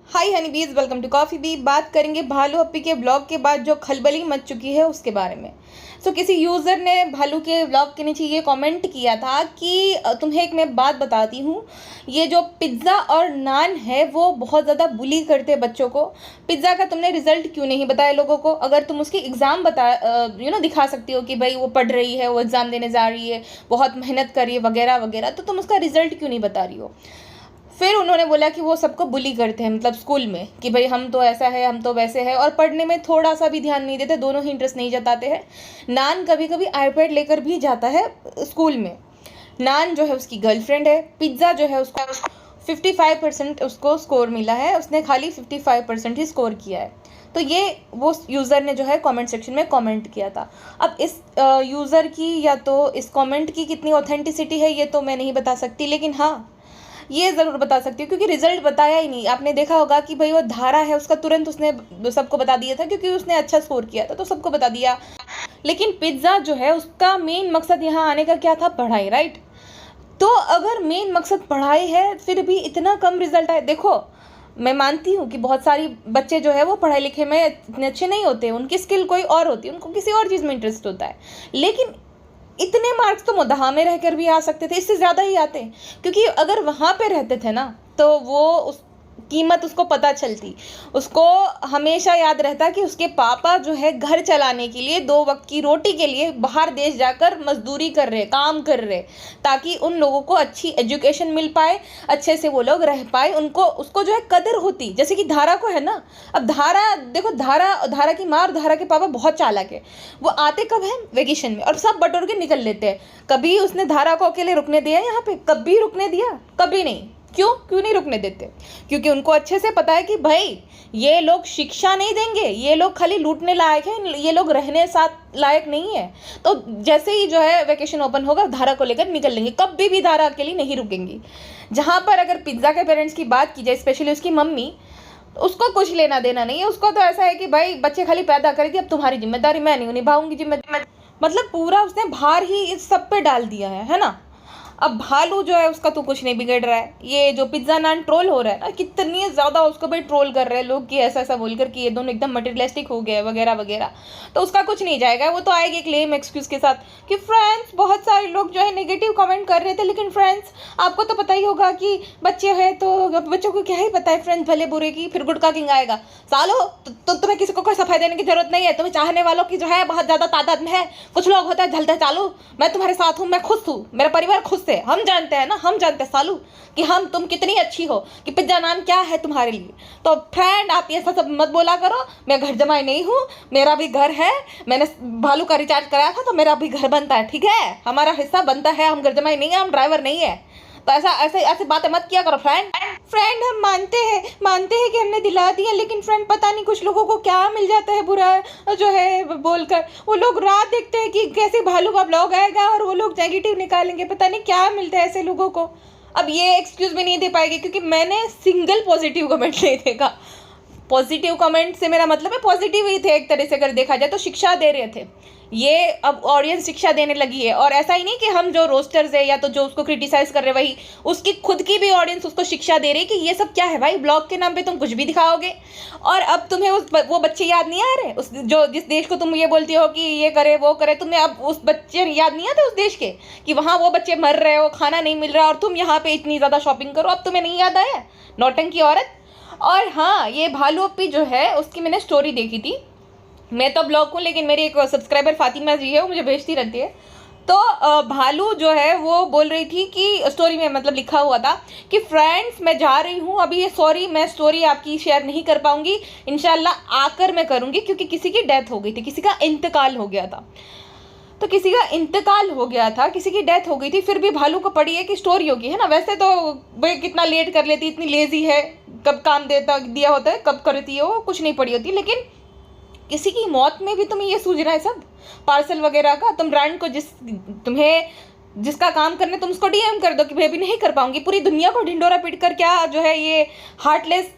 हाय हनी बीज, welcome to coffee B. बात करेंगे भालू अप्पी के ब्लॉग के बाद जो खलबली मच चुकी है उसके बारे में। किसी यूज़र ने भालू के ब्लॉग के नीचे ये कमेंट किया था कि तुम्हें एक मैं बात बताती हूँ, ये जो पिज़्ज़ा और नान है वो बहुत ज़्यादा बुली करते हैं बच्चों को। पिज़्ज़ा का तुमने रिजल्ट क्यों नहीं बताया लोगों को? अगर तुम उसकी एग्ज़ाम दिखा सकती हो कि भाई वो पढ़ रही है, वो एग्ज़ाम देने जा रही है, बहुत मेहनत कर रही है वगैरह वगैरह, तो तुम उसका रिजल्ट क्यों नहीं बता रही हो? फिर उन्होंने बोला कि वो सबको बुली करते हैं, मतलब स्कूल में, कि भाई हम तो ऐसा है, हम तो वैसे है, और पढ़ने में थोड़ा सा भी ध्यान नहीं देते, दोनों ही इंटरेस्ट नहीं जताते हैं। नान कभी कभी आईपैड लेकर भी जाता है स्कूल में। नान जो है उसकी गर्लफ्रेंड है। पिज्ज़ा जो है उसको 55% उसको स्कोर मिला है, उसने खाली 55% ही स्कोर किया है। तो ये वो यूज़र ने जो है कमेंट सेक्शन में कमेंट किया था। अब इस यूज़र की या तो इस कमेंट की कितनी ऑथेंटिसिटी है ये तो मैं नहीं बता सकती, लेकिन हाँ ये ज़रूर बता सकती हूँ क्योंकि रिजल्ट बताया ही नहीं। आपने देखा होगा कि भाई वो धारा है उसका तुरंत उसने सबको बता दिया था, क्योंकि उसने अच्छा स्कोर किया था तो सबको बता दिया। लेकिन पिज्ज़ा जो है उसका मेन मकसद यहाँ आने का क्या था? पढ़ाई, राइट? तो अगर मेन मकसद पढ़ाई है फिर भी इतना कम रिजल्ट आए। देखो, मैं मानती हूँ कि बहुत सारी बच्चे जो है वो पढ़ाई लिखे में इतने अच्छे नहीं होते, उनकी स्किल कोई और होती है, उनको किसी और चीज़ में इंटरेस्ट होता है। लेकिन इतने मार्क्स तो मुद्दा में रहकर भी आ सकते थे, इससे ज़्यादा ही आते, क्योंकि अगर वहाँ पे रहते थे ना तो वो उस कीमत उसको पता चलती। उसको हमेशा याद रहता कि उसके पापा जो है घर चलाने के लिए, 2 वक्त की रोटी के लिए बाहर देश जाकर मजदूरी कर रहे, काम कर रहे, ताकि उन लोगों को अच्छी एजुकेशन मिल पाए, अच्छे से वो लोग रह पाए, उनको उसको जो है कदर होती। जैसे कि धारा को है ना, अब धारा देखो, धारा की माँ और धारा के पापा बहुत चालाक है। वो आते कब है? वेकेशन में, और सब बटोर के निकल लेते हैं। कभी उसने धारा को अकेले रुकने दिया? यहाँ पे कभी रुकने दिया? कभी नहीं। क्यों नहीं रुकने देते? क्योंकि उनको अच्छे से पता है कि भाई ये लोग शिक्षा नहीं देंगे, ये लोग खाली लूटने लायक हैं, ये लोग रहने साथ लायक नहीं है। तो जैसे ही जो है वेकेशन ओपन होगा धारा को लेकर निकल लेंगे, कभी भी धारा अकेली नहीं रुकेंगी। जहाँ पर अगर पिज्ज़ा के पेरेंट्स की बात की जाए, स्पेशली उसकी मम्मी, उसको कुछ लेना देना नहीं है। उसको तो ऐसा है कि भाई बच्चे खाली पैदा करेगी, अब तुम्हारी जिम्मेदारी मैं नहीं निभाऊंगी जिम्मेदारी। मतलब पूरा उसने भार ही इस सब पे डाल दिया है ना। अब भालू जो है उसका तो कुछ नहीं बिगड़ रहा है। ये जो पिज्ज़ा नान ट्रोल हो रहा है ना, कितनी ज़्यादा उसको भाई ट्रोल कर रहे हैं लोग कि ऐसा ऐसा बोलकर कि ये दोनों एकदम मटेरियलिस्टिक हो गए वगैरह वगैरह, तो उसका कुछ नहीं जाएगा। वो तो आएगी एक लेम एक्सक्यूज़ के साथ कि फ्रेंड्स, बहुत सारे लोग जो है नेगेटिव कमेंट कर रहे थे, लेकिन फ्रेंड्स आपको तो पता ही होगा कि बच्चे हैं तो बच्चों को क्या ही पता है फ्रेंड्स भले बुरे की। फिर गुटका किंग आएगा, सालो तो तुम्हें किसी को कोई सफाई देने की जरूरत नहीं है, तुम्हें चाहने वालों की जो है बहुत ज़्यादा तादाद में है। कुछ लोग होते हैं झलते चालू, मैं तुम्हारे साथ हूँ, मैं खुश हूँ, मेरा परिवार खुश है, हम जानते हैं ना, हम जानते हैं सालू कि तुम कितनी अच्छी हो, कि पिज्जा नान क्या है तुम्हारे लिए। तो फ्रेंड आप ये सब मत बोला करो, मैं घर जमाई नहीं हूँ, मेरा भी घर है, मैंने भालू का रिचार्ज कराया था तो मेरा भी घर बनता है, ठीक है, हमारा हिस्सा बनता है, हम घर जमाई नहीं है, हम ड्राइवर नहीं है। तो ऐसा ऐसे ऐसे बातें मत किया करो फ्रेंड हम मानते हैं कि हमने दिला दिया, लेकिन फ्रेंड पता नहीं कुछ लोगों को क्या मिल जाता है बुरा जो है बोलकर। वो लोग रात देखते हैं कि कैसे भालू का ब्लॉग आएगा और वो लोग नेगेटिव निकालेंगे, पता नहीं क्या मिलता है ऐसे लोगों को। अब ये एक्सक्यूज भी नहीं दे पाएगी क्योंकि मैंने सिंगल पॉजिटिव कमेंट नहीं देखा। पॉजिटिव कमेंट से मेरा मतलब है पॉजिटिव ही थे एक तरह से, अगर देखा जाए तो शिक्षा दे रहे थे। ये अब ऑडियंस शिक्षा देने लगी है, और ऐसा ही नहीं कि हम जो रोस्टर्स है या तो जो उसको क्रिटिसाइज कर रहे हैं वही, उसकी खुद की भी ऑडियंस उसको शिक्षा दे रही है कि ये सब क्या है भाई, ब्लॉग के नाम पे तुम कुछ भी दिखाओगे। और अब तुम्हें वो बच्चे याद नहीं आ रहे, उस जिस देश को तुम ये बोलती हो कि ये करे वो करे, तुम्हें अब उस बच्चे याद नहीं आते उस देश के, कि वहाँ वो बच्चे मर रहे हो, खाना नहीं मिल रहा, और तुम यहाँ पे इतनी ज़्यादा शॉपिंग करो, अब तुम्हें नहीं याद आया? नौटंकी औरत। और हाँ, ये भालू अप्पी जो है उसकी मैंने स्टोरी देखी थी। मैं तो ब्लॉग हूँ, लेकिन मेरी एक सब्सक्राइबर फातिमा जी है, वो मुझे भेजती रहती है। तो भालू जो है वो बोल रही थी कि स्टोरी में मतलब लिखा हुआ था कि फ्रेंड्स मैं जा रही हूँ अभी, ये सॉरी मैं स्टोरी आपकी शेयर नहीं कर पाऊँगी, इंशाल्लाह आकर मैं करूँगी, क्योंकि किसी की डेथ हो गई थी, किसी का इंतकाल हो गया था। तो किसी का इंतकाल हो गया था, किसी की डेथ हो गई थी, फिर भी भालू को पड़ी है कि स्टोरी होगी, है ना। वैसे तो भाई कितना लेट कर लेती, इतनी लेजी है, कब काम दिया होता है कब करती है वो, कुछ नहीं पड़ी होती। लेकिन किसी की मौत में भी तुम्हें ये सूझ रहा है सब पार्सल वगैरह का। तुम ब्रांड को जिसका काम करना है तुम उसको डीएम कर दो कि भाई अभी नहीं कर पाऊंगी। पूरी दुनिया को ढिंडोरा पीट कर क्या जो है ये हार्टलेस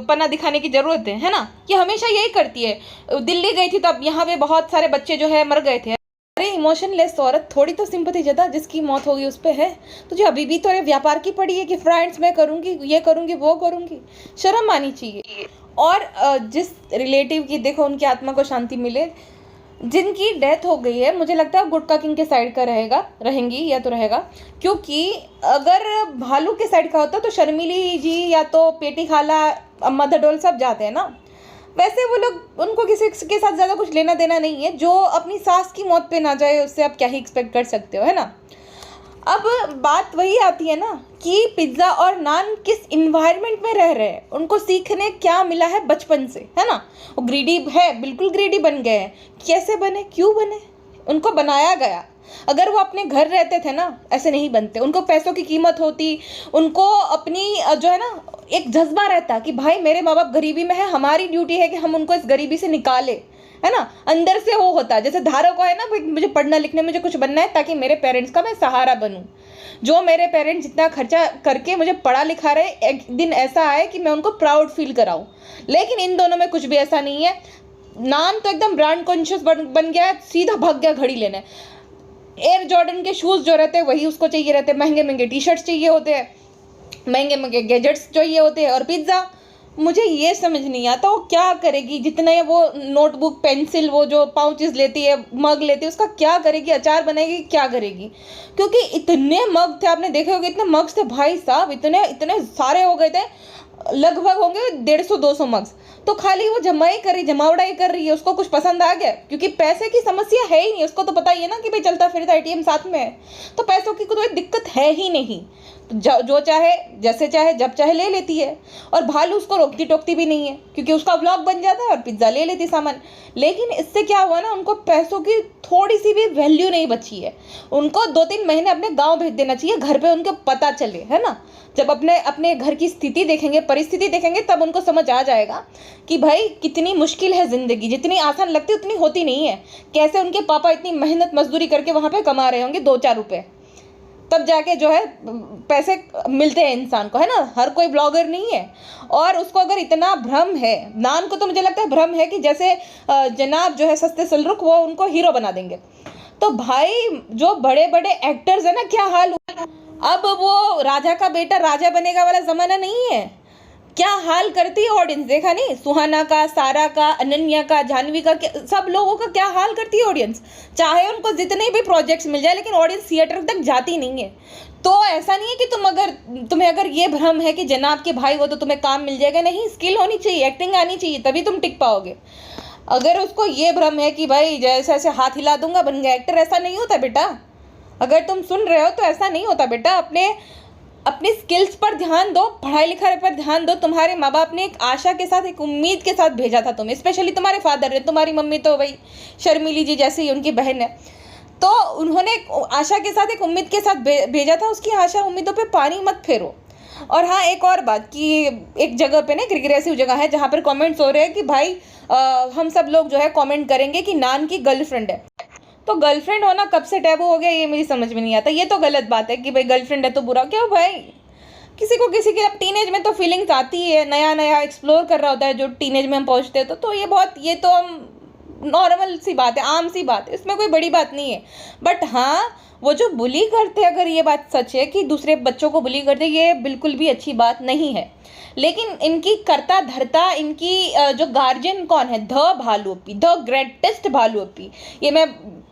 पना दिखाने की जरूरत है ना। ये हमेशा यही करती है। दिल्ली गई थी तो अब यहाँ पे बहुत सारे बच्चे जो है मर गए थे। अरे इमोशनलेस औरत थोड़ी तो सिंपैथी जता, जिसकी मौत होगी उस पे है। तुझे अभी भी तो ये व्यापार की पड़ी है कि फ्रेंड्स मैं करूँगी, ये करूँगी, वो करूँगी। शर्म आनी चाहिए। और जिस रिलेटिव की देखो उनकी आत्मा को शांति मिले, जिनकी डेथ हो गई है, मुझे लगता है गुटका किंग के साइड का रहेंगी या तो रहेगा। क्योंकि अगर भालू के साइड का होता तो शर्मिली जी या तो पेटी खाला, अम्मा धडोल सब जाते हैं ना। वैसे वो लोग, उनको किसी के साथ ज़्यादा कुछ लेना देना नहीं है। जो अपनी सास की मौत पे ना जाए उससे आप क्या ही एक्सपेक्ट कर सकते हो, है ना। अब बात वही आती है ना कि पिज्ज़ा और नान किस इन्वायरमेंट में रह रहे हैं, उनको सीखने क्या मिला है बचपन से, है ना। वो ग्रीडी है, बिल्कुल ग्रीडी बन गए हैं। कैसे बने, क्यों बने, उनको बनाया गया। अगर वो अपने घर रहते थे ना, ऐसे नहीं बनते। उनको पैसों की कीमत होती, उनको अपनी जो है ना एक जज्बा रहता कि भाई मेरे माँ बाप गरीबी में है, हमारी ड्यूटी है कि हम उनको इस गरीबी से निकाले, है ना। अंदर से वो होता जैसे धारा को है ना, मुझे पढ़ना लिखने, मुझे कुछ बनना है ताकि मेरे पेरेंट्स का मैं सहारा बनूं। जो मेरे पेरेंट्स जितना खर्चा करके मुझे पढ़ा लिखा रहे, एक दिन ऐसा आए कि मैं उनको प्राउड फील कराऊं। लेकिन इन दोनों में कुछ भी ऐसा नहीं है। नान तो एकदम ब्रांड कॉन्शियस बन गया है, सीधा भाग गया घड़ी लेने। एयर जॉर्डन के शूज़ जो रहते हैं वही उसको चाहिए रहते हैं, महंगे महंगे टी शर्ट्स चाहिए होते हैं, महंगे महंगे गैजेट्स चाहिए होते हैं। और पिज़्ज़ा, मुझे ये समझ नहीं आता वो क्या करेगी। जितने वो नोटबुक, पेंसिल, वो जो पाउचेस लेती है, मग लेती है, उसका क्या करेगी, अचार बनाएगी, क्या करेगी। क्योंकि इतने मग थे, आपने देखे होंगे, इतने मग्स थे भाई साहब, इतने इतने सारे हो गए थे, लगभग होंगे 150-200 मग्स। तो खाली वो जमावड़ाई कर रही है, उसको कुछ पसंद आ गया। क्योंकि पैसे की समस्या है ही नहीं, उसको तो पता ही है ना कि भाई चलता फिरता एटीएम साथ में है, तो पैसों की कोई दिक्कत है ही नहीं। जो चाहे, जैसे चाहे, जब चाहे ले लेती है। और भालू उसको रोकती टोकती भी नहीं है, क्योंकि उसका व्लॉग बन जाता है और पिज्ज़ा ले लेती सामान। लेकिन इससे क्या हुआ ना, उनको पैसों की थोड़ी सी भी वैल्यू नहीं बची है। उनको 2-3 महीने अपने गाँव भेज देना चाहिए, घर पे उनके पता चले, है ना। जब अपने घर की स्थिति देखेंगे, परिस्थिति देखेंगे, तब उनको समझ आ जाएगा कि भाई कितनी मुश्किल है ज़िंदगी। जितनी आसान लगती है उतनी होती नहीं है। कैसे उनके पापा इतनी मेहनत मजदूरी करके वहाँ पे कमा रहे होंगे 2-4 रुपये, तब जाके जो है पैसे मिलते हैं इंसान को, है ना। हर कोई ब्लॉगर नहीं है। और उसको अगर इतना भ्रम है, नान को तो मुझे लगता है भ्रम है कि जैसे जनाब जो है सस्ते सुलरुख, वो उनको हीरो बना देंगे। तो भाई जो बड़े बड़े एक्टर्स है ना, क्या हाल हुआ। अब वो राजा का बेटा राजा बनेगा वाला ज़माना नहीं है। क्या हाल करती है ऑडियंस, देखा नहीं। सुहाना का, सारा का, अनन्या का, जानवी का, सब लोगों का क्या हाल करती है ऑडियंस। चाहे उनको जितने भी प्रोजेक्ट्स मिल जाए, लेकिन ऑडियंस थिएटर तक जाती नहीं है। तो ऐसा नहीं है कि तुम्हें अगर ये भ्रम है कि जनाब के भाई हो तो तुम्हें काम मिल जाएगा, नहीं। स्किल होनी चाहिए, एक्टिंग आनी चाहिए, तभी तुम टिक पाओगे। अगर उसको ये भ्रम है कि भाई जैसे ऐसे हाथ हिला दूंगा बन गया एक्टर, ऐसा नहीं होता बेटा। अगर तुम सुन रहे हो तो ऐसा नहीं होता बेटा। अपने स्किल्स पर ध्यान दो, पढ़ाई लिखाई पर ध्यान दो। तुम्हारे माँ बाप ने एक आशा के साथ, एक उम्मीद के साथ भेजा था तुम्हें, स्पेशली तुम्हारे फादर ने। तुम्हारी मम्मी तो वही शर्मिली जी जैसी उनकी बहन है, तो उन्होंने आशा के साथ, एक उम्मीद के साथ भेजा था। उसकी आशा उम्मीदों पे पानी मत फेरो। और हाँ, एक और बात कि एक जगह पे ना, एक रिग्रेसिव जगह है जहाँ पर कमेंट्स हो रहे हैं कि भाई हम सब लोग जो है कमेंट करेंगे कि नान की गर्लफ्रेंड है। तो गर्लफ्रेंड होना कब से टैबू हो गया, ये मेरी समझ में नहीं आता। ये तो गलत बात है कि भाई गर्लफ्रेंड है तो बुरा क्यों भाई। किसी के अब टीनेज में तो फीलिंग्स आती है, नया नया एक्सप्लोर कर रहा होता है जो टीनेज में हम पहुँचते हैं। तो ये तो हम नॉर्मल सी बात है, आम सी बात है, इसमें कोई बड़ी बात नहीं है। बट हाँ, वो जो बुली करते हैं, अगर ये बात सच है कि दूसरे बच्चों को बुली करते, ये बिल्कुल भी अच्छी बात नहीं है। लेकिन इनकी करता धरता, इनकी जो गार्जियन कौन है, द भालू अपी, द ग्रेटेस्ट भालू अपी। ये मैं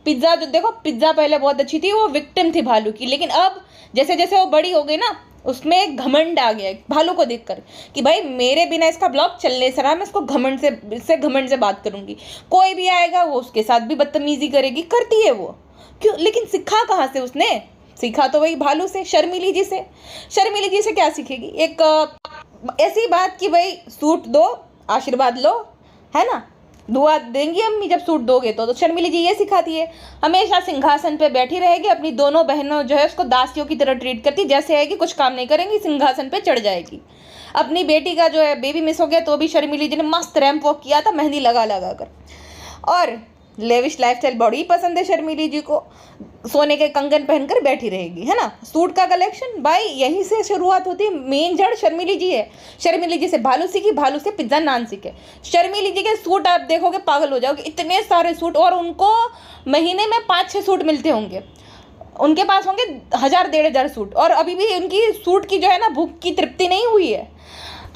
पिज़्ज़ा जो देखो, पिज़्ज़ा पहले बहुत अच्छी थी, वो विक्टिम थी भालू की। लेकिन अब जैसे जैसे वो बड़ी हो गई ना, उसमें एक घमंड आ गया भालू को देखकर कि भाई मेरे बिना इसका ब्लॉग चलने से रहा, मैं इसको घमंड से बात करूंगी। कोई भी आएगा वो उसके साथ भी बदतमीजी करेगी, करती है वो। क्यों? लेकिन सीखा कहाँ से उसने? सीखा तो वही भालू से, शर्मिली जी से। शर्मिली जी से क्या सीखेगी? एक ऐसी बात कि भाई सूट दो, आशीर्वाद लो, है ना, दुआ देंगी अम्मी जब सूट दोगे तो शर्मिली जी ये सिखाती है। हमेशा सिंहासन पे बैठी रहेगी, अपनी दोनों बहनों जो है उसको दासियों की तरह ट्रीट करती, जैसे है कि कुछ काम नहीं करेंगी, सिंहासन पे चढ़ जाएगी। अपनी बेटी का जो है बेबी मिस हो गया तो भी शर्मिली जी ने मस्त रैंप वॉक किया था, मेहंदी लगा कर। और लेविश लाइफस्टाइल बड़ी पसंद है शर्मिली जी को। सोने के कंगन पहनकर बैठी रहेगी, है ना। सूट का कलेक्शन भाई यहीं से शुरुआत होती है। मेन जड़ शर्मिली जी है। शर्मिली जी से भालू सीखी, भालू से पिज्जा नान सीखे। शर्मिली जी के सूट आप देखोगे पागल हो जाओगे, इतने सारे सूट, और उनको महीने में 5-6 सूट मिलते होंगे। उनके पास होंगे 1000-1500 सूट, और अभी भी उनकी सूट की जो है ना भूख की तृप्ति नहीं हुई है।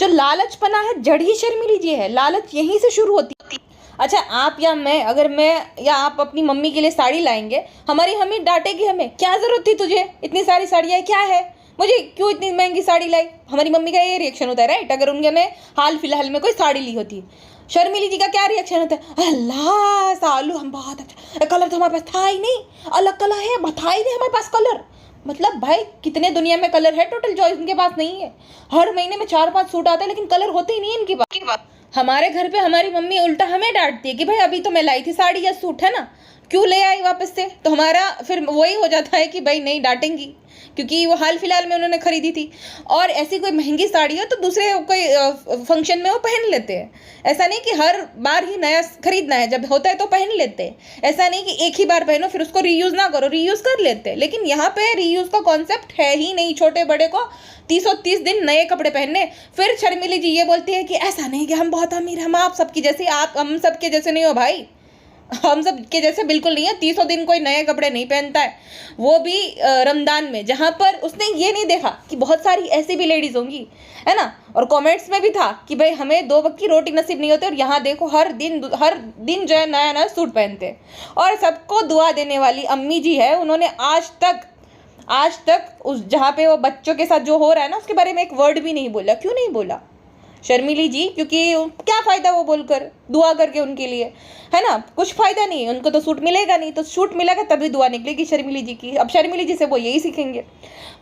जो लालचपना है जड़ ही शर्मिली जी है, लालच यहीं से शुरू होती है। अच्छा, आप या मैं, अगर मैं या आप अपनी मम्मी के लिए साड़ी लाएंगे, हमारी मम्मी डांटेगी हमें, क्या ज़रूरत थी तुझे, इतनी सारी साड़ियाँ क्या है, मुझे क्यों इतनी महंगी साड़ी लाई। हमारी मम्मी का ये रिएक्शन होता है, राइट। अगर उन्होंने हाल फिलहाल में कोई साड़ी ली होती। शर्मिली जी का क्या रिएक्शन होता है, अल्लाह सालू हम बहुत अच्छा, कलर तो हमारे पास था ही नहीं, अलग कलर है, बता ही नहीं हमारे पास कलर। मतलब भाई कितने दुनिया में कलर है, टोटल चॉइस उनके पास नहीं है। हर महीने में 4-5 सूट आते हैं, लेकिन कलर होते ही नहीं है इनके पास। हमारे घर पे हमारी मम्मी उल्टा हमें डांटती है कि भाई अभी तो मैं लाई थी साड़ी या सूट, है ना, क्यों ले आई वापस से। तो हमारा फिर वही हो जाता है कि भाई नहीं डांटेंगी, क्योंकि वो हाल फिलहाल में उन्होंने खरीदी थी। और ऐसी कोई महंगी साड़ी हो तो दूसरे कोई फंक्शन में वो पहन लेते हैं। ऐसा नहीं कि हर बार ही नया खरीदना है, जब होता है तो पहन लेते हैं। ऐसा नहीं कि एक ही बार पहनो फिर उसको रीयूज़ ना करो, रीयूज़ कर लेते हैं। लेकिन यहाँ पे रीयूज़ का कॉन्सेप्ट है ही नहीं। छोटे बड़े को 330 दिन नए कपड़े पहनने। फिर शर्मिली जी ये बोलती है कि ऐसा नहीं कि हम बहुत अमीर, हम आप सबकी जैसे, आप हम सबके जैसे नहीं हो भाई, हम सब के जैसे बिल्कुल नहीं है। 300 दिन कोई नए कपड़े नहीं पहनता है, वो भी रमज़ान में, जहाँ पर उसने ये नहीं देखा कि बहुत सारी ऐसी भी लेडीज़ होंगी, है ना। और कमेंट्स में भी था कि भाई हमें 2 वक्त की रोटी नसीब नहीं होती, और यहाँ देखो हर दिन जो है नया नया सूट पहनते हैं। और सबको दुआ देने वाली अम्मी जी है, उन्होंने आज तक उस जहाँ पे वो बच्चों के साथ जो हो रहा है ना उसके बारे में एक वर्ड भी नहीं बोला। क्यों नहीं बोला शर्मिली जी? क्योंकि क्या फ़ायदा वो बोलकर, दुआ करके उनके लिए, है ना, कुछ फ़ायदा नहीं। उनको तो सूट मिलेगा नहीं, तो सूट मिलेगा तभी दुआ निकलेगी शर्मिली जी की। अब शर्मिली जी से वो यही सीखेंगे।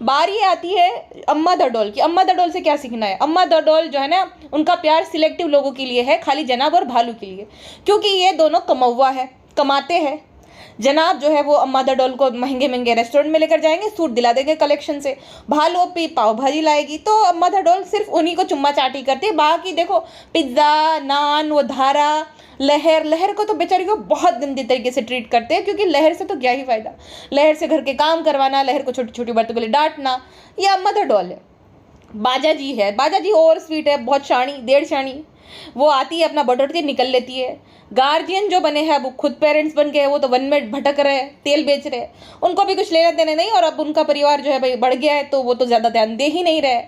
बारी आती है अम्मा द डॉल की। अम्मा द डॉल से क्या सीखना है? अम्मा द डॉल जो है ना, उनका प्यार सिलेक्टिव लोगों के लिए है, खाली जनाब और भालू के लिए, क्योंकि ये दोनों कमौवा है, कमाते हैं। जनाब जो है वो अम्मा द डॉल को महंगे महंगे रेस्टोरेंट में लेकर जाएंगे, सूट दिला देंगे कलेक्शन से। भालू अपनी पाव भाजी लाएगी, तो अम्मा द डॉल सिर्फ उन्हीं को चुम्मा चाटी करती है। बाकी देखो पिज्ज़ा, नान, वो धारा, लहर को तो बेचारी को बहुत गंदे तरीके से ट्रीट करते हैं, क्योंकि लहर से तो क्या ही फ़ायदा। लहर से घर के काम करवाना, लहर को छोटी छोटी बातों के लिए डांटना, ये अम्मा द डॉल है। बाजा जी है, बाजा जी ओवर स्वीट है, बहुत शानी, डेढ़ शानी। वो आती है, अपना बटोरती है, निकल लेती है। गार्जियन जो बने हैं, वो खुद पेरेंट्स बन गए, वो तो वन में भटक रहे हैं, तेल बेच रहे हैं, उनको भी कुछ लेना देना नहीं। और अब उनका परिवार जो है भाई बढ़ गया है, तो वो तो ज़्यादा ध्यान दे ही नहीं रहे।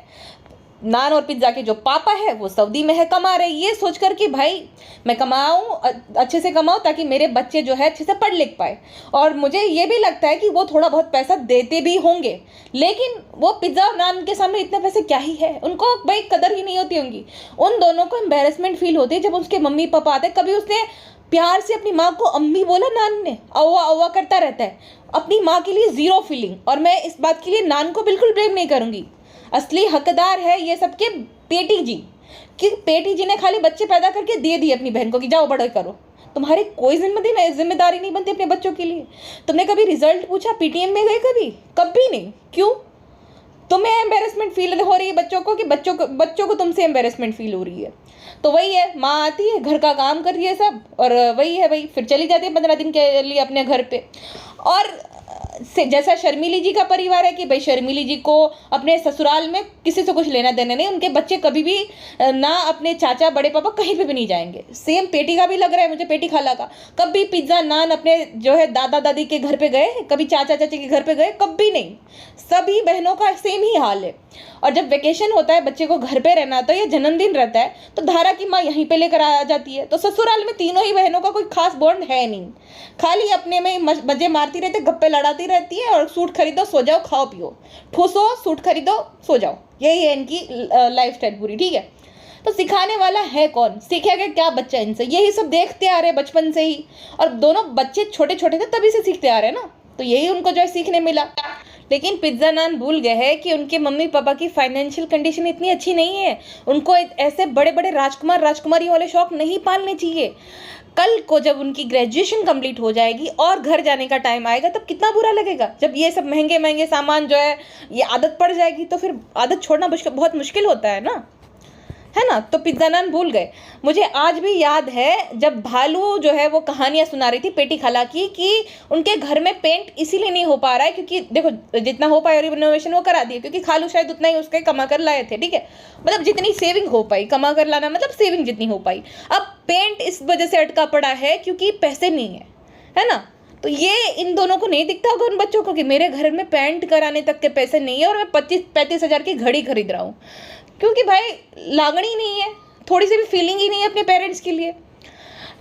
नान और पिज्ज़ा के जो पापा है वो सऊदी में है, कमा रहे, ये सोचकर कि भाई मैं कमाऊँ, अच्छे से कमाऊँ, ताकि मेरे बच्चे जो है अच्छे से पढ़ लिख पाए। और मुझे ये भी लगता है कि वो थोड़ा बहुत पैसा देते भी होंगे, लेकिन वो पिज़्ज़ा और नान के सामने इतने पैसे क्या ही है, उनको भाई कदर ही नहीं होती होंगी। उन दोनों को एम्बेरसमेंट फील होती है जब उसके मम्मी पापा आते हैं। कभी उसने प्यार से अपनी माँ को अम्मी बोला? नान ने अव्वा अव्वा करता रहता है, अपनी माँ के लिए ज़ीरो फीलिंग। और मैं इस बात के लिए नान को बिल्कुल ब्लेम नहीं करूँगी, असली हकदार है ये सबके पेटी जी, कि पेटी जी ने खाली बच्चे पैदा करके दे दिए अपनी बहन को कि जाओ बड़े करो। तुम्हारी कोई जिम्मेदारी नहीं बनती अपने बच्चों के लिए। तुमने कभी रिजल्ट पूछा? पीटीएम में गए कभी नहीं। क्यों? तुम्हें एम्बेरसमेंट फील हो रही है बच्चों को, कि बच्चों को तुमसे एम्बेरसमेंट फील हो रही है? तो वही है, माँ आती है, घर का काम कर रही है सब, और वही है भाई, फिर चली जाती है 15 दिन के लिए अपने घर पे। और जैसा शर्मिली जी का परिवार है कि भाई शर्मिली जी को अपने ससुराल में किसी से कुछ लेना देना नहीं, उनके बच्चे कभी भी ना अपने चाचा बड़े पापा कहीं पे भी नहीं जाएंगे। सेम पेटी का भी लग रहा है मुझे, पेटी खाला का। कभी पिज्ज़ा नान अपने जो है दादा दादी के घर पे गए? कभी चाचा चाची के घर पे गए? कभी नहीं। सभी बहनों का सेम ही हाल है। और जब वेकेशन होता है, बच्चे को घर पे रहना होता है, या जन्मदिन रहता है, तो धारा की माँ यहीं पे लेकर आ जाती है। तो ससुराल में तीनों ही बहनों का कोई खास बॉन्ड है नहीं, खाली अपने में मजे मारती रहती, गप्पे लड़ाती रहती है, और सूट खरीदो, सो जाओ, खाओ पियो, ठूसो, सूट खरीदो, सो जाओ। यही है इनकी लाइफ स्टाइल पूरी, ठीक है। तो सिखाने वाला है कौन? सीखेगा क्या बच्चा इनसे? यही सब देखते आ रहे बचपन से ही, और दोनों बच्चे छोटे छोटे थे तभी से सीखते आ रहे हैं ना, तो यही उनको जो है सीखने मिला। लेकिन पिज्ज़ा नान भूल गए हैं कि उनके मम्मी पापा की फाइनेंशियल कंडीशन इतनी अच्छी नहीं है। उनको ऐसे बड़े बड़े राजकुमारी वाले शौक नहीं पालने चाहिए। कल को जब उनकी ग्रेजुएशन कंप्लीट हो जाएगी और घर जाने का टाइम आएगा, तब कितना बुरा लगेगा। जब ये सब महंगे महंगे सामान जो है ये आदत पड़ जाएगी, तो फिर आदत छोड़ना बहुत मुश्किल होता है ना, है ना। तो पिज्जा नान भूल गए। मुझे आज भी याद है जब भालू जो है वो कहानियां सुना रही थी पेटी खाला की, कि उनके घर में पेंट इसीलिए नहीं हो पा रहा है क्योंकि देखो जितना हो पाया रिनोवेशन वो करा दिए, क्योंकि खालू शायद उतना ही उसके कमा कर लाए थे, ठीक है, मतलब जितनी सेविंग हो पाई, कमा कर लाना मतलब सेविंग जितनी हो पाई। अब पेंट इस वजह से अटका पड़ा है क्योंकि पैसे नहीं है ना। तो ये इन दोनों को नहीं दिखता होगा उन बच्चों को कि मेरे घर में पेंट कराने तक के पैसे नहीं है और मैं 25-35 हज़ार की घड़ी खरीद रहा हूँ, क्योंकि भाई लागणी नहीं है, थोड़ी सी भी फीलिंग ही नहीं है अपने पेरेंट्स के लिए।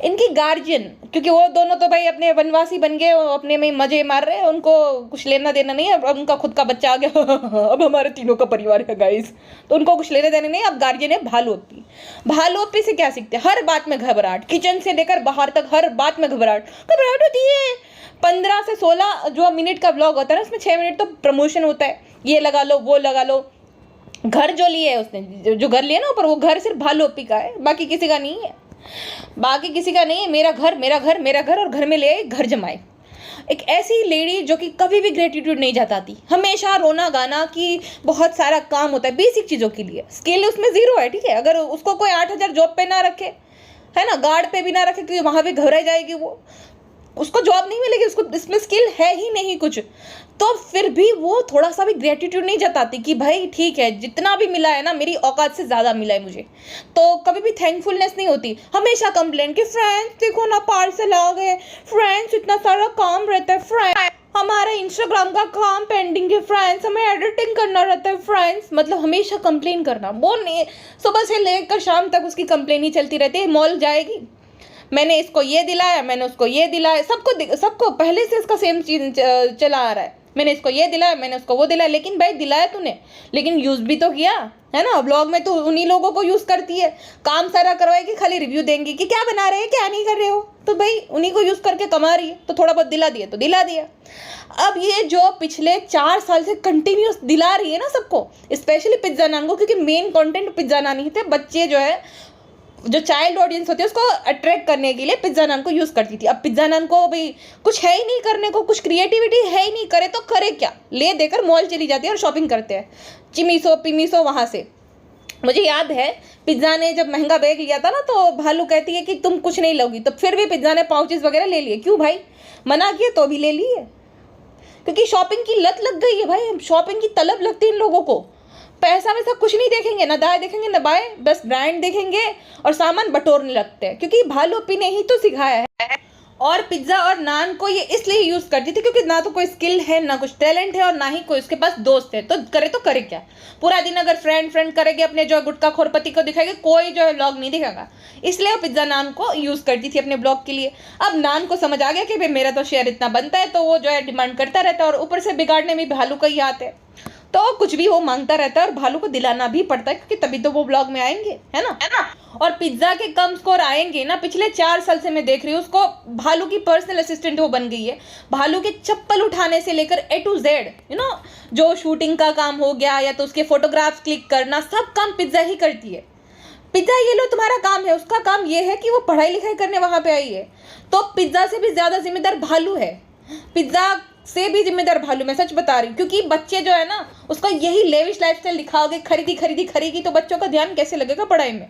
इनकी गार्जियन, क्योंकि वो दोनों तो भाई अपने वनवासी बन गए, अपने में मजे मार रहे हैं, उनको कुछ लेना देना नहीं है। अब उनका खुद का बच्चा आ गया अब हमारे तीनों का परिवार है गाइस, तो उनको कुछ लेने देने नहीं। अब गार्जियन है भालू अप्पी। भालू अप्पी से क्या सीखते हैं? हर बात में घबराहट, किचन से लेकर बाहर तक हर बात में घबराहट होती है। 15 से 16 जो मिनट का ब्लॉग होता है ना, उसमें 6 मिनट तो प्रमोशन होता है, ये लगा लो वो लगा लो। घर जो लिए है उसने, जो घर लिया ना ऊपर, वो घर सिर्फ भालू अप्पी का है, बाकी किसी का नहीं है, बाकी किसी का नहीं है। मेरा घर मेरा घर मेरा घर, और घर में ले घर जमाए। एक ऐसी लेडी जो कि कभी भी ग्रेटिट्यूड नहीं जताती, हमेशा रोना गाना कि बहुत सारा काम होता है बेसिक चीज़ों के लिए, स्किल उसमें जीरो है, ठीक है। अगर उसको कोई 8,000 जॉब पे ना रखे, है ना, गार्ड पे भी ना रखे, क्योंकि वहाँ भी घबरा जाएगी वो, उसको जॉब नहीं मिलेगी, उसको इसमें स्किल है ही नहीं कुछ, तो फिर भी वो थोड़ा सा भी ग्रेटिट्यूड नहीं जताती कि भाई ठीक है जितना भी मिला है ना मेरी औकात से ज़्यादा मिला है मुझे, तो कभी भी थैंकफुलनेस नहीं होती। हमेशा कंप्लेन कि फ्रेंड्स देखो ना पार्सल आ गए, फ्रेंड्स इतना सारा काम रहता है, फ्रेंड्स हमारा इंस्टाग्राम का काम पेंडिंग है, फ्रेंड्स हमें एडिटिंग करना रहता है, फ्रेंड्स मतलब हमेशा कंप्लेन करना। वो नहीं, सुबह से लेकर शाम तक उसकी कंप्लेन ही चलती रहती है। मॉल जाएगी, मैंने इसको ये दिलाया, मैंने उसको ये दिलाया, सबको पहले से इसका सेम चीज चला आ रहा है, मैंने इसको ये दिलाया, मैंने उसको वो दिलाया। लेकिन भाई दिलाया तूने, लेकिन यूज़ भी तो किया है ना। ब्लॉग में तो उन्हीं लोगों को यूज़ करती है, काम सारा करवाएगी, खाली रिव्यू देंगी कि क्या बना रहे हैं क्या नहीं कर रहे हो, तो भाई उन्हीं को यूज़ करके कमा रही है, तो थोड़ा बहुत दिला दिया तो दिला दिया। अब ये जो पिछले 4 साल से कंटिन्यूस दिला रही है ना सबको, स्पेशली पिज्जा नान को, क्योंकि मेन कंटेंट पिज्जा नान ही थे। बच्चे जो है, जो चाइल्ड ऑडियंस होती है उसको अट्रैक्ट करने के लिए पिज्जा नान को यूज़ करती थी। अब पिज्जा नान को भाई कुछ है ही नहीं करने को, कुछ क्रिएटिविटी है ही नहीं, करे तो करे क्या, ले देकर मॉल चली जाती है और शॉपिंग करते हैं, चिमीसो पिमीसो वहाँ से। मुझे याद है पिज्ज़ा ने जब महंगा बैग लिया था ना, तो भालू कहती है कि तुम कुछ नहीं लोगी, तो फिर भी पिज्ज़ा ने पाउचेस वगैरह ले लिए। क्यों भाई, मना किए तो भी ले लिए, क्योंकि शॉपिंग की लत लग गई है भाई, शॉपिंग की तलब लगती है इन लोगों को। पैसा वैसा कुछ नहीं देखेंगे, ना दाएं देखेंगे ना बाएं, बस ब्रांड देखेंगे और सामान बटोरने लगते हैं, क्योंकि भालू अप्पी ने ही तो सिखाया है। और पिज्ज़ा और नान को ये इसलिए यूज़ करती थी क्योंकि ना तो कोई स्किल है, ना कुछ टैलेंट है, और ना ही कोई उसके पास दोस्त है, तो करे क्या। पूरा दिन अगर फ्रेंड करेगी, अपने जो गुटखा खोरपति को दिखाएगी, कोई जो है ब्लॉग नहीं दिखाएगा, इसलिए वो पिज्ज़ा नान को यूज़ करती थी अपने ब्लॉग के लिए। अब नान को समझ आ गया कि भाई मेरा तो शेयर इतना बनता है, तो वो जो है डिमांड करता रहता है, और ऊपर से बिगाड़ने में भालू का ही हाथ है, तो कुछ भी वो मांगता रहता है और भालू को दिलाना भी पड़ता है, क्योंकि तभी तो वो ब्लॉग में आएंगे, है ना। और पिज्जा के कम स्कोर आएंगे ना, पिछले 4 साल से मैं देख रही हूँ उसको, भालू की पर्सनल असिस्टेंट वो बन गई है। भालू के चप्पल उठाने से लेकर A to Z, जो शूटिंग का काम हो गया, या तो उसके फोटोग्राफ्स क्लिक करना, सब काम पिज्जा ही करती है। पिज्जा ये लो तुम्हारा काम है, उसका काम ये है कि वो पढ़ाई लिखाई करने वहां पे आई है, तो पिज्जा से भी ज्यादा जिम्मेदार भालू है, पिज्जा से भी जिम्मेदार भालू, मैं सच बता रही हूँ। क्योंकि बच्चे जो है ना, उसका यही लेविश लाइफस्टाइल दिखाओगे, खरीदी, तो बच्चों का ध्यान कैसे लगेगा पढ़ाई में,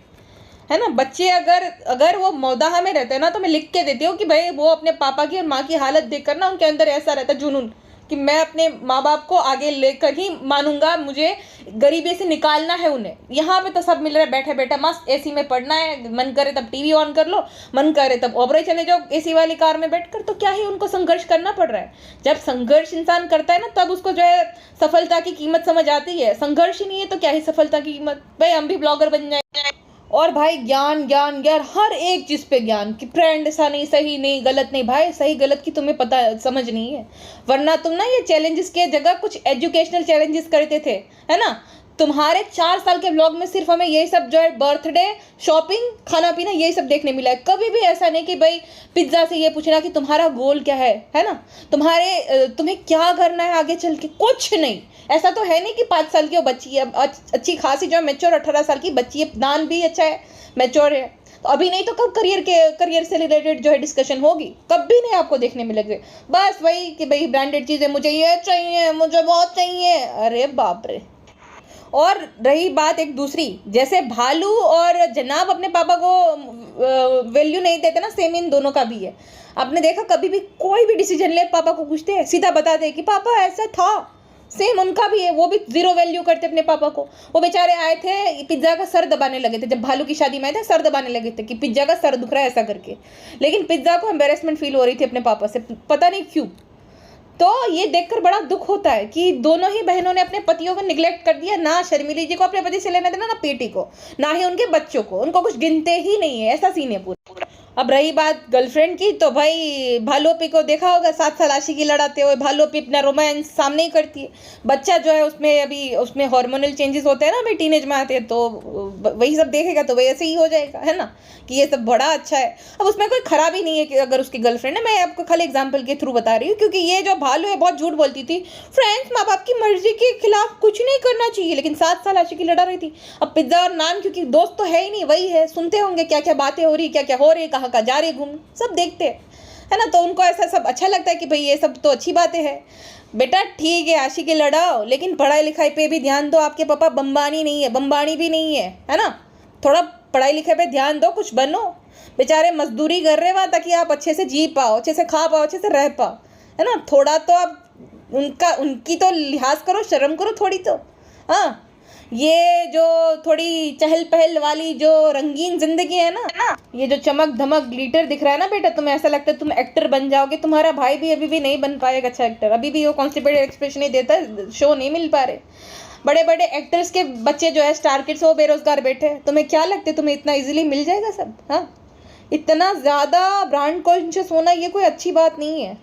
है ना। बच्चे अगर वो मौदाहा में रहते हैं ना, तो मैं लिख के देती हूँ कि भाई वो अपने पापा की और माँ की हालत देखकर ना, उनके अंदर ऐसा रहता है जुनून कि मैं अपने माँ बाप को आगे लेकर ही मानूंगा, मुझे गरीबी से निकालना है उन्हें। यहाँ पे तो सब मिल रहा है, बैठे बैठे मस्त एसी में पढ़ना है, मन करे तब टीवी ऑन कर लो, मन करे तब ओबरे चले जाओ एसी वाली कार में बैठकर। तो क्या ही उनको संघर्ष करना पड़ रहा है। जब संघर्ष इंसान करता है ना, तब उसको जो है सफलता की कीमत समझ आती है। संघर्ष ही नहीं है तो क्या ही सफलता की कीमत। भाई हम भी ब्लॉगर बन जाए। और भाई ज्ञान ज्ञान ज्ञान, हर एक चीज़ पे ज्ञान कि फ्रेंड ऐसा नहीं, सही नहीं, गलत नहीं। भाई सही गलत की तुम्हें पता समझ नहीं है, वरना तुम ना ये चैलेंजेस की जगह कुछ एजुकेशनल चैलेंजेस करते थे, है ना। तुम्हारे 4 साल के व्लॉग में सिर्फ हमें यही सब जो है बर्थडे, शॉपिंग, खाना पीना, यही सब देखने मिला है। कभी भी ऐसा नहीं कि भाई पिज्जा से ये पूछना कि तुम्हारा गोल क्या है ना, तुम्हें क्या करना है आगे चल के, कुछ नहीं। ऐसा तो है नहीं कि 5 साल की वो बच्ची है, अच्छी खासी जो है मैच्योर 18 साल की बच्ची है, नान भी अच्छा है, मैच्योर है, तो अभी नहीं तो कब करियर से रिलेटेड जो है डिस्कशन होगी, कभी नहीं आपको देखने मिलेगी। बस वही कि भाई ब्रांडेड चीज़ें मुझे ये चाहिए, मुझे बहुत चाहिए, अरे बाप रे। और रही बात एक दूसरी, जैसे भालू और जनाब अपने पापा को वैल्यू नहीं देते ना, सेम इन दोनों का भी है। आपने देखा कभी भी कोई भी डिसीजन ले पापा को पूछते हैं, सीधा बता दे कि पापा ऐसा था, सेम उनका भी है, वो भी जीरो वैल्यू करते अपने पापा को। वो बेचारे आए थे, पिज्जा का सर दबाने लगे थे, जब भालू की शादी में आए थे सर दबाने लगे थे कि पिज्जा का सर दुख रहा है ऐसा करके, लेकिन पिज्जा को एम्बेरसमेंट फील हो रही थी अपने पापा से, पता नहीं क्यों। तो ये देखकर बड़ा दुख होता है कि दोनों ही बहनों ने अपने पतियों को निगलेक्ट कर दिया, ना शर्मिली जी को अपने पति से लेना देना, ना पेटी को, ना ही उनके बच्चों को, उनको कुछ गिनते ही नहीं है, ऐसा सीन है पूरा। अब रही बात गर्लफ्रेंड की, तो भाई भालू अपी को देखा होगा 7 साल आशिकी लड़ाते हुए, भालू अपी अपना रोमांस सामने ही करती है। बच्चा जो है उसमें अभी उसमें हार्मोनल चेंजेस होते हैं ना, अभी टीनेज में आते हैं, तो वही सब देखेगा तो वही ऐसे ही हो जाएगा, है ना, कि ये सब बड़ा अच्छा है। अब उसमें कोई खराबी नहीं है कि अगर उसकी गर्लफ्रेंड है, मैं आपको खाली एग्जाम्पल के थ्रू बता रही हूँ, क्योंकि ये जो भालू है बहुत झूठ बोलती थी, फ्रेंड्स माँ बाप की मर्जी के खिलाफ कुछ नहीं करना चाहिए, लेकिन 7 साल आशिकी लड़ा रही थी। अब पिज्जा और नान, क्योंकि दोस्त तो है ही नहीं, वही है, सुनते होंगे क्या क्या बातें हो रही, क्या क्या हो रही, कहाँ जा रही घूम, सब देखते हैं, है ना, तो उनको ऐसा सब अच्छा लगता है कि भाई ये सब तो अच्छी बातें हैं। बेटा ठीक है आशिकी लड़ाओ, लेकिन पढ़ाई लिखाई पे भी ध्यान दो, आपके पापा बम्बानी नहीं है, बम्बानी भी नहीं है ना, थोड़ा पढ़ाई लिखाई पे ध्यान दो, कुछ बनो। बेचारे मजदूरी कर रहे वहाँ ताकि आप अच्छे से जी पाओ, अच्छे से खा पाओ, अच्छे से रह पाओ, है ना, थोड़ा तो आप उनकी तो लिहाज करो, शर्म करो थोड़ी तो। हाँ, ये जो थोड़ी चहल पहल वाली जो रंगीन जिंदगी है ना, ये जो चमक धमक ग्लिटर दिख रहा है ना बेटा, तुम्हें ऐसा लगता है तुम एक्टर बन जाओगे, तुम्हारा भाई भी अभी भी नहीं बन पाएगा अच्छा एक्टर, अभी भी वो कॉन्स्टिपेटेड एक्सप्रेशन नहीं देता, शो नहीं मिल पा रहे। बड़े बड़े एक्टर्स के बच्चे जो है स्टार किड्स, वो बेरोजगार बैठे, तुम्हें क्या लगता है तुम्हें इतना इजीली मिल जाएगा सब? हाँ, इतना ज़्यादा ब्रांड कॉन्शियस होना ये कोई अच्छी बात नहीं है।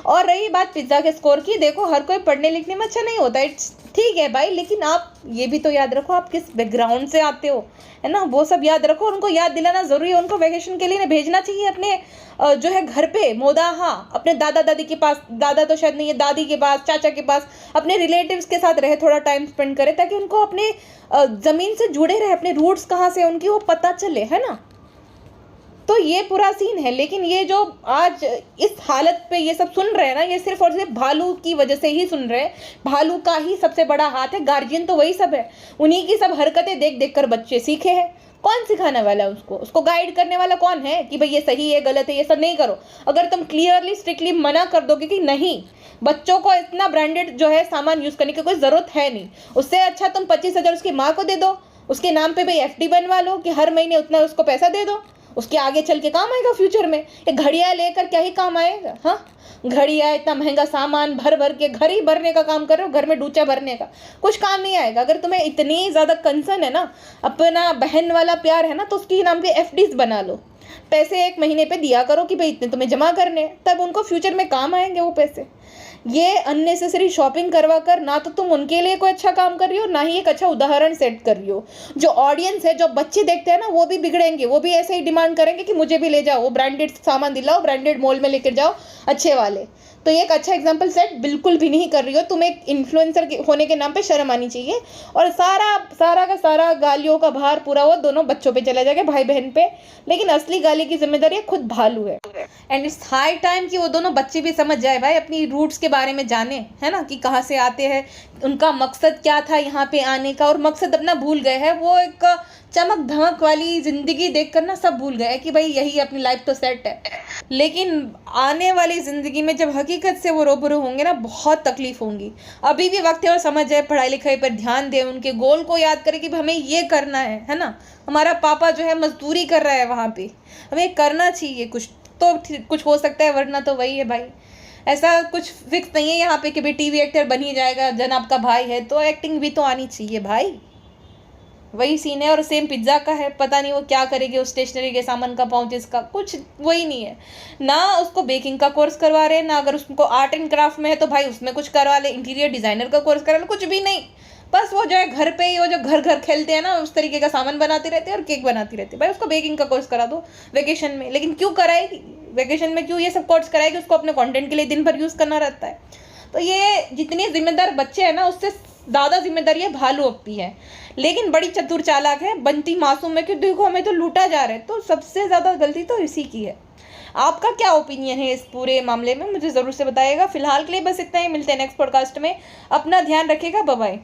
और रही बात पिज्ज़ा के स्कोर की, देखो हर कोई पढ़ने लिखने में अच्छा नहीं होता, इट्स ठीक है भाई, लेकिन आप ये भी तो याद रखो आप किस बैकग्राउंड से आते हो, है ना, वो सब याद रखो, उनको याद दिलाना ज़रूरी है। उनको वैकेशन के लिए भेजना चाहिए अपने जो है घर पे मोदाहा, अपने दादा दादी के पास, दादा तो शायद नहीं है, दादी के पास, चाचा के पास, अपने रिलेटिव्स के साथ रहे, थोड़ा टाइम स्पेंड करे, ताकि उनको अपने ज़मीन से जुड़े रहे, अपने रूट्स कहाँ से उनकी वो पता चले, है ना। तो ये पूरा सीन है, लेकिन ये जो आज इस हालत पे ये सब सुन रहे हैं ना, ये सिर्फ और सिर्फ भालू की वजह से ही सुन रहे हैं। भालू का ही सबसे बड़ा हाथ है, गार्जियन तो वही सब है, उन्हीं की सब हरकतें देख देख कर बच्चे सीखे हैं। कौन सिखाने वाला है उसको गाइड करने वाला कौन है कि भाई ये सही है गलत है, ये सब नहीं करो। अगर तुम क्लियरली स्ट्रिक्टली मना कर दोगे कि नहीं, बच्चों को इतना ब्रांडेड जो है सामान यूज़ करने की कोई ज़रूरत है नहीं, उससे अच्छा तुम 25,000 उसकी माँ को दे दो, उसके नाम पे भाई FD बनवा लो कि हर महीने उतना उसको पैसा दे दो, उसके आगे चल के काम आएगा फ्यूचर में। ये घड़ियाँ लेकर क्या ही काम आएगा? हाँ, घड़ियाँ, इतना महंगा सामान भर भर के घर ही भरने का काम कर रहे हो, घर में डूचा भरने का, कुछ काम नहीं आएगा। अगर तुम्हें इतनी ज़्यादा कंसर्न है ना, अपना बहन वाला प्यार है ना, तो उसके नाम के FDs बना लो, पैसे 1 महीने पे दिया करो कि भाई इतने तुम्हें जमा करने, तब उनको फ्यूचर में काम आएंगे वो पैसे। ये अननेसेसरी शॉपिंग करवा कर ना तो तुम उनके लिए कोई अच्छा काम कर रही हो, ना ही एक अच्छा उदाहरण सेट कर रही हो। जो ऑडियंस है, जो बच्चे देखते हैं ना, वो भी बिगड़ेंगे, वो भी ऐसे ही डिमांड करेंगे कि मुझे भी ले जाओ, वो ब्रांडेड सामान दिलाओ, ब्रांडेड मॉल में लेकर जाओ अच्छे वाले। तो ये एक अच्छा एग्जाम्पल सेट बिल्कुल भी नहीं कर रही हो तुम। एक इन्फ्लुएंसर होने के नाम पे शर्म आनी चाहिए, और सारा का सारा गालियों का भार पूरा वो दोनों बच्चों पे चला जाएगा, भाई बहन पे, लेकिन असली गाली की जिम्मेदारी खुद भालू है। एंड इट्स हाई टाइम कि वो दोनों बच्चे भी समझ जाए भाई, अपनी रूट्स के बारे में जाने, है ना, कि कहाँ से आते हैं, उनका मकसद क्या था यहाँ पे आने का, और मकसद अपना भूल गए हैं। वो एक चमक धमक वाली ज़िंदगी देख कर ना सब भूल गए कि भाई यही अपनी लाइफ तो सेट है, लेकिन आने वाली ज़िंदगी में जब हकीकत से वो रूबरू होंगे ना, बहुत तकलीफ होंगी। अभी भी वक्त है और समझ जाए, पढ़ाई लिखाई पर ध्यान दें, उनके गोल को याद करें कि हमें ये करना है ना। हमारा पापा जो है मजदूरी कर रहा है वहाँ पे, हमें करना चाहिए कुछ तो कुछ हो सकता है, वरना तो वही है भाई, ऐसा कुछ फिक्स नहीं है यहाँ पे कि भाई TV एक्टर बन ही जाएगा। जनाब का भाई है तो एक्टिंग भी तो आनी चाहिए भाई, वही सीन है। और सेम पिज्ज़ा का है, पता नहीं वो क्या करेगी उस स्टेशनरी के सामान का, पाउचेस का, कुछ वही नहीं है ना। उसको बेकिंग का कोर्स करवा रहे हैं ना, अगर उसको आर्ट एंड क्राफ्ट में है तो भाई उसमें कुछ करवा ले, इंटीरियर डिज़ाइनर का कोर्स करा ले, कुछ भी नहीं। बस वो जो है घर पे ही वो जो घर घर खेलते हैं ना, उस तरीके का सामान बनाते रहते हैं और केक बनाती रहती है। भाई उसको बेकिंग का कोर्स करा दो वेकेशन में, लेकिन क्यों कराएगी वेकेशन में, क्यों ये सब कोर्स कराएगी? उसको अपने कंटेंट के लिए दिन भर यूज़ करना रहता है। तो ये जितने जिम्मेदार बच्चे हैं ना, उससे ज़्यादा जिम्मेदारी है भालू अपी है, लेकिन बड़ी चतुर चालाक है, बनती मासूम है कि देखो हमें तो लूटा जा रहा है। तो सबसे ज़्यादा गलती तो इसी की है। आपका क्या ओपिनियन है इस पूरे मामले में, मुझे ज़रूर से बताइएगा। फिलहाल के लिए बस इतना ही, मिलते हैं नेक्स्ट पॉडकास्ट में। अपना ध्यान रखिएगा, बाय बाय।